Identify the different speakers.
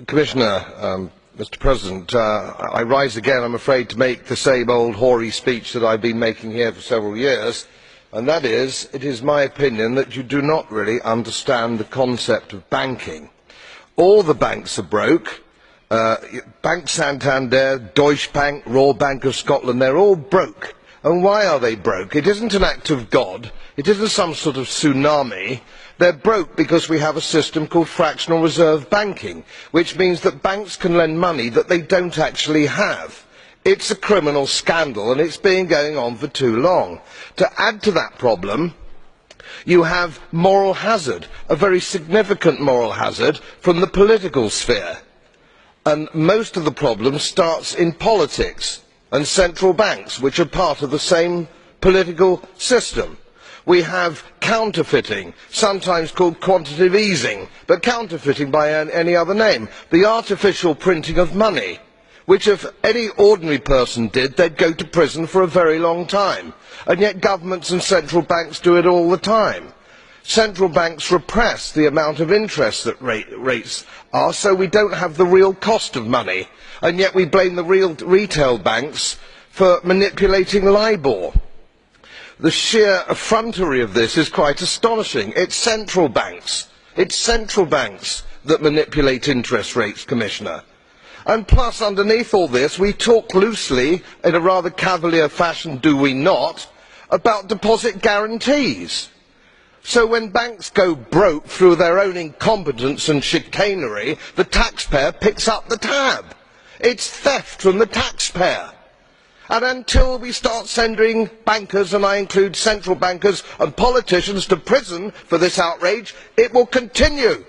Speaker 1: Commissioner, Mr. President, I rise again, I'm afraid, to make the same old hoary speech that I've been making here for several years, and that is, it is my opinion that you do not really understand the concept of banking. All the banks are broke. Bank Santander, Deutsche Bank, Royal Bank of Scotland, they're all broke. And why are they broke? It isn't an act of God. It isn't some sort of tsunami. They're broke because we have a system called fractional reserve banking, which means that banks can lend money that they don't actually have. It's a criminal scandal, and it's been going on for too long. To add to that problem, you have moral hazard, a very significant moral hazard from the political sphere. And most of the problem starts in politics and central banks, which are part of the same political system. We have counterfeiting, sometimes called quantitative easing, but counterfeiting by any other name. The artificial printing of money, which if any ordinary person did, they'd go to prison for a very long time. And yet governments and central banks do it all the time. Central banks repress the amount of interest that rates are, so we don't have the real cost of money. And yet we blame the retail banks for manipulating LIBOR. The sheer effrontery of this is quite astonishing. It's central banks that manipulate interest rates, Commissioner. And plus, underneath all this, we talk loosely, in a rather cavalier fashion, do we not, about deposit guarantees. So when banks go broke through their own incompetence and chicanery, the taxpayer picks up the tab. It's theft from the taxpayer. And until we start sending bankers, and I include central bankers and politicians, to prison for this outrage, it will continue.